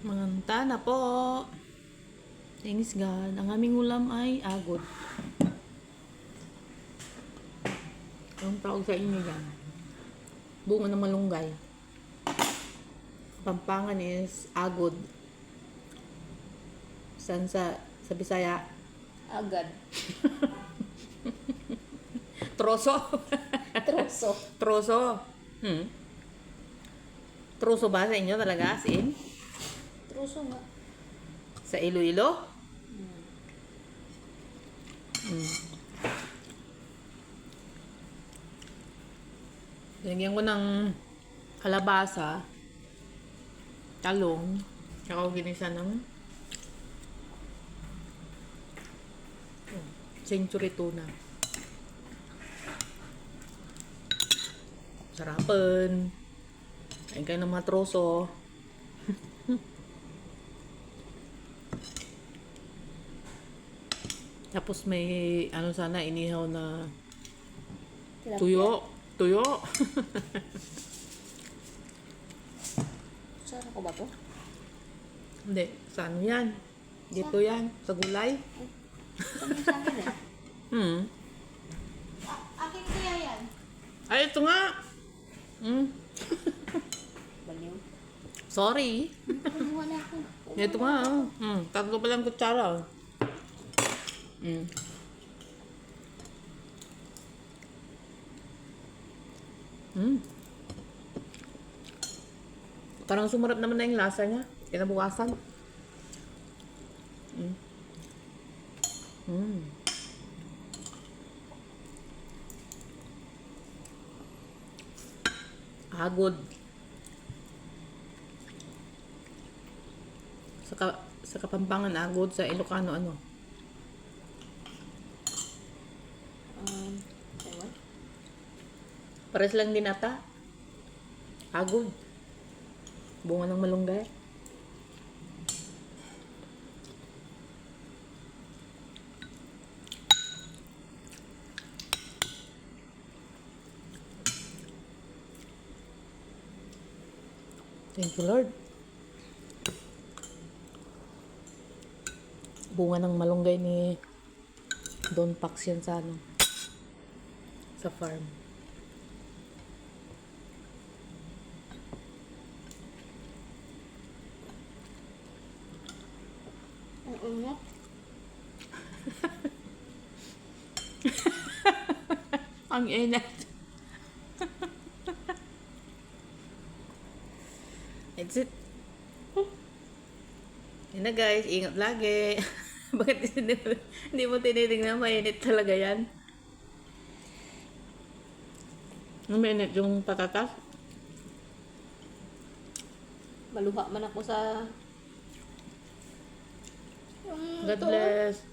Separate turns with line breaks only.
Manganta na po. Thanks God. Ang aming ulam ay agod. Ang tawag sa inyo yan. Bunga ng malunggay. Pampangan is agod. San sa Bisaya?
Agad.
Troso.
Troso.
Troso. Troso ba sa inyo talaga? As in?
Troso nga.
Sa Iloilo? Lagyan ko ng kalabasa, talong, tsaka ginisa ng century tuna. Sarapan. Ayun kayo ng mga troso. Tapos may ano sana inihaw na
Tilapia.
tuyo.
Saan ako ba to?
Hindi, sa ano yan? Dito yan, sa gulay.
Saan yung sa akin eh? Akin kaya yan.
Ay, ito nga.
Baliw.
Sorry.
Wala ako.
Ito nga. Tatlo pa lang kutsara. Parang sumarap naman na yung lasa niya. Kinabukasan. Agod. Sa Kapampangan agod, sa Ilocano ano?
Ewan.
Pares lang din ata. Agod. Bunga ng malunggay. Thank you, Lord. Bunga ng malunggay ni Don Pax yan sa ano, sa farm.
Ang unok.
Ang inat. That's it. Yan na guys, ingat lagi. Bakit hindi mo tinitingnan, mainit talaga yan? Mainit yung patatas.
Maluha man ako sa...
God bless.